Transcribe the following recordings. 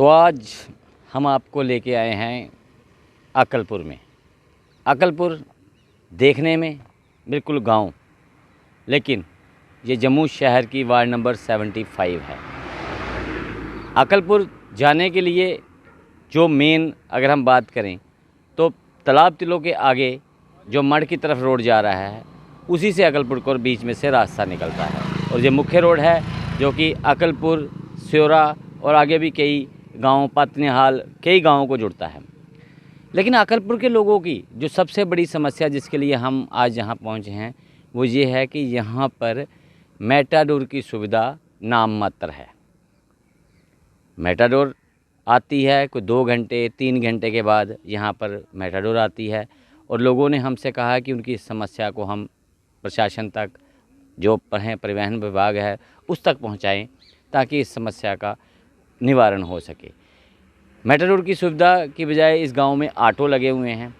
तो आज हम आपको लेके आए हैं अकलपुर में। अकलपुर देखने में बिल्कुल गांव, लेकिन ये जम्मू शहर की वार्ड नंबर 75 है। अकलपुर जाने के लिए जो मेन अगर हम बात करें तो तालाब तिलों के आगे जो मढ़ की तरफ रोड जा रहा है, उसी से अकलपुर को बीच में से रास्ता निकलता है। और ये मुख्य रोड है जो कि अकलपुर, स्योरा और आगे भी कई गांव, पतनेहाल, कई गांवों को जुड़ता है। लेकिन अकलपुर के लोगों की जो सबसे बड़ी समस्या जिसके लिए हम आज यहाँ पहुँचे हैं वो ये है कि यहाँ पर मेटाडोर की सुविधा नाम मात्र है। मेटाडोर आती है कोई 2 घंटे 3 घंटे के बाद यहाँ पर मेटाडोर आती है, और लोगों ने हमसे कहा कि उनकी समस्या को हम प्रशासन तक, जो परिवहन विभाग है उस तक पहुँचाएँ ताकि इस समस्या का निवारण हो सके। मेटाडोर की सुविधा की बजाय इस गांव में ऑटो लगे हुए हैं,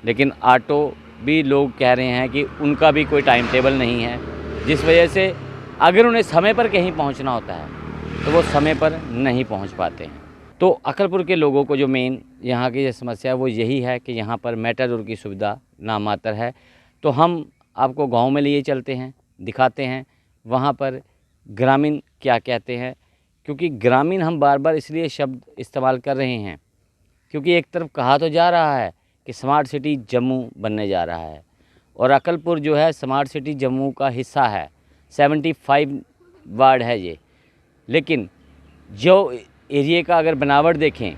लेकिन ऑटो भी लोग कह रहे हैं कि उनका भी कोई टाइम टेबल नहीं है, जिस वजह से अगर उन्हें समय पर कहीं पहुंचना होता है तो वो समय पर नहीं पहुंच पाते हैं। तो अकलपुर के लोगों को जो मेन यहाँ की समस्या है वो यही है कि यहाँ पर मेटाडोर की सुविधा नामात्र है। तो हम आपको गांव में लिए चलते हैं, दिखाते हैं वहाँ पर ग्रामीण क्या कहते हैं, क्योंकि ग्रामीण हम बार बार इसलिए शब्द इस्तेमाल कर रहे हैं क्योंकि एक तरफ कहा तो जा रहा है कि स्मार्ट सिटी जम्मू बनने जा रहा है, और अकलपुर जो है स्मार्ट सिटी जम्मू का हिस्सा है। 75 वार्ड है ये, लेकिन जो एरिए का अगर बनावट देखें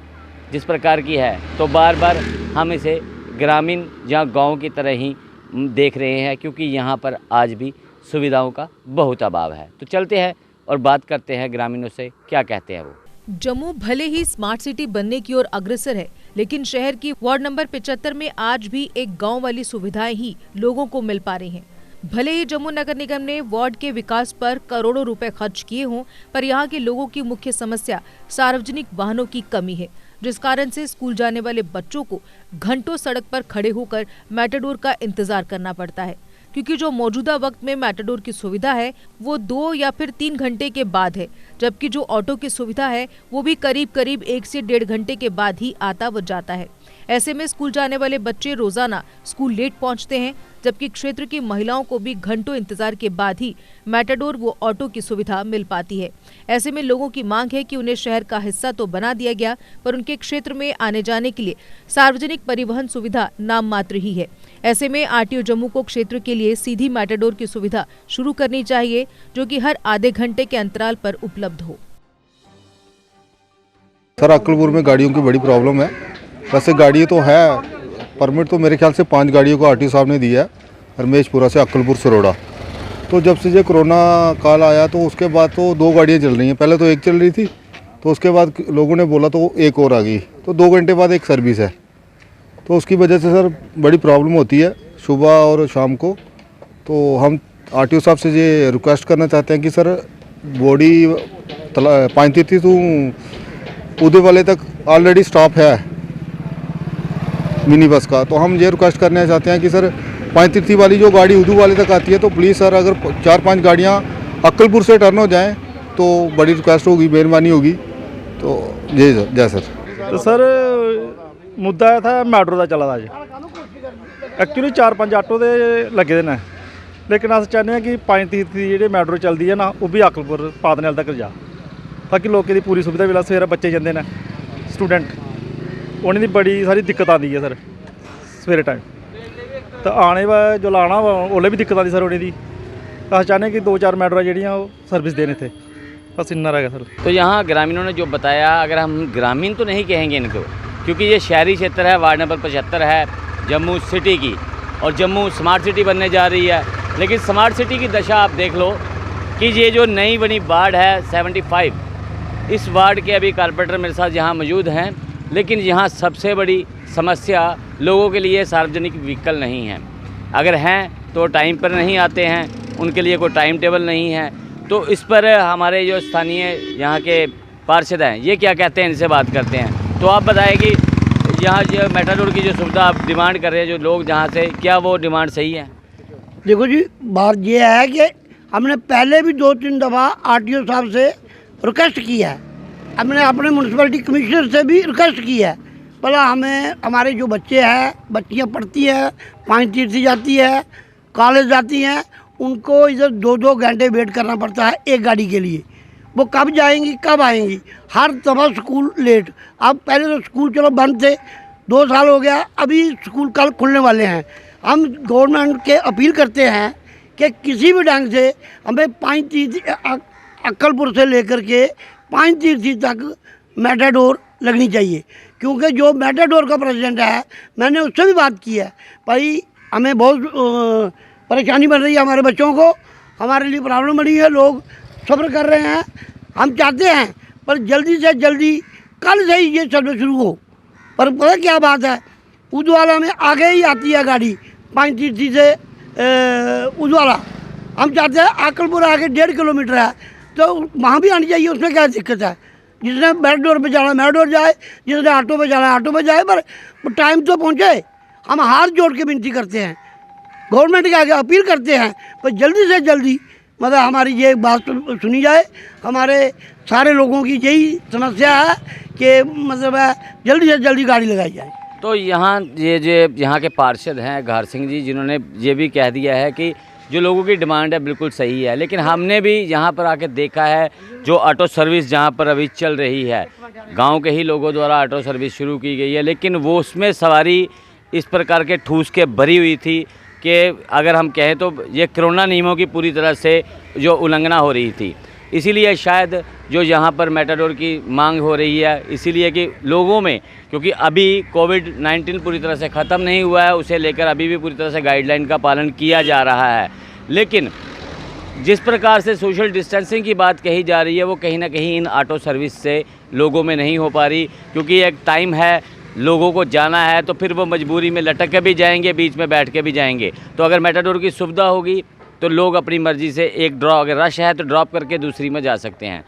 जिस प्रकार की है तो बार बार हम इसे ग्रामीण या गांव की तरह ही देख रहे हैं, क्योंकि यहाँ पर आज भी सुविधाओं का बहुत अभाव है। तो चलते हैं और बात करते हैं ग्रामीणों से, क्या कहते हैं वो। जम्मू भले ही स्मार्ट सिटी बनने की ओर अग्रसर है, लेकिन शहर की वार्ड नंबर 75 में आज भी एक गांव वाली सुविधाएं ही लोगों को मिल पा रही हैं। भले ही जम्मू नगर निगम ने वार्ड के विकास पर करोड़ों रुपए खर्च किए हों, पर यहाँ के लोगों की मुख्य समस्या सार्वजनिक वाहनों की कमी है, जिस कारण से स्कूल जाने वाले बच्चों को घंटों सड़क पर खड़े होकर मेटाडोर का इंतजार करना पड़ता है, क्योंकि जो मौजूदा वक्त में मेटाडोर की सुविधा है वो 2 या फिर 3 घंटे के बाद है, जबकि जो ऑटो की सुविधा है वो भी करीब करीब 1 से 1.5 घंटे के बाद ही आता व जाता है। ऐसे में स्कूल जाने वाले बच्चे रोजाना स्कूल लेट पहुंचते हैं, जबकि क्षेत्र की महिलाओं को भी घंटों इंतजार के बाद ही मेटाडोर व ऑटो की सुविधा मिल पाती है। ऐसे में लोगों की मांग है कि उन्हें शहर का हिस्सा तो बना दिया गया, पर उनके क्षेत्र में आने जाने के लिए सार्वजनिक परिवहन सुविधा नाम मात्र ही है। ऐसे में आरटीओ जम्मू को क्षेत्र के लिए सीधी मेटाडोर की सुविधा शुरू करनी चाहिए, जो कि हर आधे घंटे के अंतराल पर उपलब्ध हो। सर, अकलपुर में गाड़ियों की बड़ी प्रॉब्लम है। वैसे गाड़ी तो है, परमिट तो मेरे ख्याल से 5 गाड़ियों को आरटीओ साहब ने दिया है, रमेशपुरा से अकलपुर सरोड़ा। तो जब से ये कोरोना काल आया तो उसके बाद तो 2 गाड़ियाँ चल रही हैं। पहले तो एक चल रही थी, तो उसके बाद लोगों ने बोला तो एक और आ गई, तो 2 घंटे बाद एक सर्विस है। तो उसकी वजह से सर बड़ी प्रॉब्लम होती है सुबह और शाम को। तो हम आरटीओ साहब से ये रिक्वेस्ट करना चाहते हैं कि सर बॉडी 5 टू उदय वाले तक ऑलरेडी स्टॉप है मिनी बस का। तो हम ये रिक्वेस्ट करना चाहते हैं कि सर 5 वाली जो गाड़ी उदू वाले तक आती है तो प्लीज़ सर अगर 4-5 गाड़ियाँ अकलपुर से टर्न हो जाएं तो बड़ी रिक्वेस्ट होगी, मेहरबानी होगी। तो जय सर। तो सर मुद्दा था मैट्रो का चला अज एक्चुअली 4-5 आटो दे लगे ने, लेकिन अस चाहते हैं कि 5 जी मैट्रो चलती है ना वो भी अकलपुर पादनेल तक जा, ताकि लोगों की पूरी सुविधा मिले। सवेरे बच्चे जाते हैं स्टूडेंट, उन्हें बड़ी सारी दिक्कत आती है सर सवेरे टाइम, तो आने जो लाना ओल्ले भी दिक्कत आती सर उन्हें। अस चाहते हैं कि 2-4 मैट्रो जड़ियाँ सर्विस देने थे, बस इन्ना रहेगा सर। तो यहाँ ग्रामीणों ने जो बताया, अगर हम ग्रामीण तो नहीं कहेंगे इनको, क्योंकि ये शहरी क्षेत्र है, वार्ड नंबर 75 है जम्मू सिटी की, और जम्मू स्मार्ट सिटी बनने जा रही है। लेकिन स्मार्ट सिटी की दशा आप देख लो कि ये जो नई बनी वार्ड है 75, इस वार्ड के अभी कारपोरेटर मेरे साथ यहाँ मौजूद हैं, लेकिन यहाँ सबसे बड़ी समस्या लोगों के लिए सार्वजनिक व्हीकल नहीं है। अगर हैं तो टाइम पर नहीं आते हैं, उनके लिए कोई टाइम टेबल नहीं है। तो इस पर हमारे जो स्थानीय यहाँ के पार्षद हैं ये क्या कहते हैं, इनसे बात करते हैं। तो आप बताएं कि यहाँ जो मेटाडोर की जो सुविधा आप डिमांड कर रहे हैं जो लोग जहाँ से, क्या वो डिमांड सही है? देखो जी, बात ये है कि हमने पहले भी 2-3 दफ़ा आरटीओ साहब से रिक्वेस्ट की है, हमने अपने म्यूनसिपैलिटी कमिश्नर से भी रिक्वेस्ट की है, भला हमें हमारे जो बच्चे हैं, बच्चियाँ पढ़ती हैं, 5 तीर्थ जाती है, कॉलेज जाती हैं, उनको इधर 2-2 घंटे वेट करना पड़ता है एक गाड़ी के लिए। वो कब जाएंगी कब आएंगी, हर दफ़ा स्कूल लेट। अब पहले तो स्कूल चलो बंद थे, 2 साल हो गया, अभी स्कूल कल खुलने वाले हैं। हम गवर्नमेंट के अपील करते हैं कि किसी भी ढंग से हमें 5 तीर्थ अक्कलपुर से लेकर के 5 तीर्थी तक मेटाडोर लगनी चाहिए, क्योंकि जो मेटाडोर का प्रेसिडेंट है, मैंने उससे भी बात की है, भाई हमें बहुत परेशानी बन रही है, हमारे बच्चों को, हमारे लिए प्रॉब्लम बनी है, लोग सब्र कर रहे हैं। हम चाहते हैं पर जल्दी से जल्दी कल से ही ये सर्विस शुरू हो। पर पता क्या बात है, उदवाला में आगे ही आती है गाड़ी 5 तीर्थी से उदवाला। हम चाहते हैं अक्कलपुर आगे 1.5 किलोमीटर है, तो वहाँ भी आनी चाहिए, उसमें क्या दिक्कत है। जिसने मेटाडोर पे जाना मेटाडोर जाए, जिसने ऑटो पे जाना ऑटो पे जाए, पर टाइम तो पहुँचे। हम हाथ जोड़ के विनती करते हैं, गवर्नमेंट के आगे अपील करते हैं, पर जल्दी से जल्दी मतलब हमारी ये बात सुनी जाए। हमारे सारे लोगों की यही समस्या है कि मतलब है जल्दी से जल्दी गाड़ी लगाई जाए। तो यहाँ यहाँ के पार्षद हैं घार सिंह जी, जिन्होंने ये भी कह दिया है कि जो लोगों की डिमांड है बिल्कुल सही है, लेकिन हमने भी यहाँ पर आके देखा है जो ऑटो सर्विस जहाँ पर अभी चल रही है, गांव के ही लोगों द्वारा ऑटो सर्विस शुरू की गई है, लेकिन वो उसमें सवारी इस प्रकार के ठूस के भरी हुई थी कि अगर हम कहें तो ये कोरोना नियमों की पूरी तरह से जो उल्लंघना हो रही थी। इसीलिए शायद जो यहाँ पर मेटाडोर की मांग हो रही है, इसीलिए कि लोगों में, क्योंकि अभी कोविड-19 पूरी तरह से ख़त्म नहीं हुआ है, उसे लेकर अभी भी पूरी तरह से गाइडलाइन का पालन किया जा रहा है, लेकिन जिस प्रकार से सोशल डिस्टेंसिंग की बात कही जा रही है वो कहीं ना कहीं इन ऑटो सर्विस से लोगों में नहीं हो पा रही, क्योंकि एक टाइम है, लोगों को जाना है तो फिर वो मजबूरी में लटक के भी जाएंगे, बीच में बैठ के भी जाएंगे। तो अगर मेटाडोर की सुविधा होगी तो लोग अपनी मर्ज़ी से एक ड्रॉप, अगर रश है तो ड्रॉप करके दूसरी में जा सकते हैं।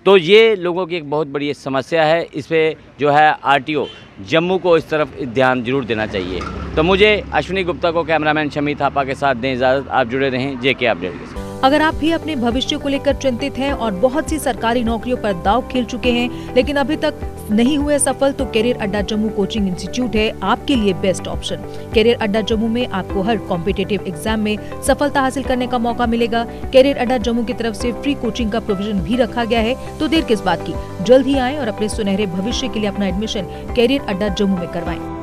तो ये लोगों की एक बहुत बड़ी समस्या है, इस पर जो है आरटीओ जम्मू को इस तरफ ध्यान जरूर देना चाहिए। तो मुझे अश्विनी गुप्ता को कैमरामैन शमी थापा के साथ दें इजाज़त। आप जुड़े रहें जेके अपडेट के साथ। अगर आप भी अपने भविष्य को लेकर चिंतित हैं और बहुत सी सरकारी नौकरियों पर दांव खेल चुके हैं लेकिन अभी तक नहीं हुए सफल, तो कैरियर अड्डा जम्मू कोचिंग इंस्टीट्यूट है आपके लिए बेस्ट ऑप्शन। कैरियर अड्डा जम्मू में आपको हर कॉम्पिटिटिव एग्जाम में सफलता हासिल करने का मौका मिलेगा। कैरियर अड्डा जम्मू की तरफ से फ्री कोचिंग का प्रोविजन भी रखा गया है, तो देर किस बात की, जल्द ही आएं और अपने सुनहरे भविष्य के लिए अपना एडमिशन कैरियर अड्डा जम्मू में करवाएं।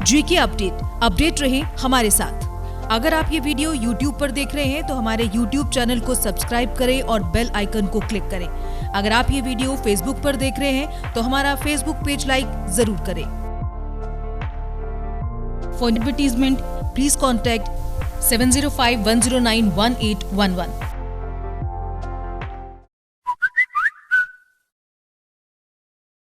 जेके अपडेट रहे हमारे साथ। अगर आप ये वीडियो YouTube पर देख रहे हैं तो हमारे YouTube चैनल को सब्सक्राइब करें और बेल आइकन को क्लिक करें। अगर आप ये वीडियो Facebook पर देख रहे हैं तो हमारा Facebook पेज लाइक जरूर करें। For advertisement please contact 7051091811।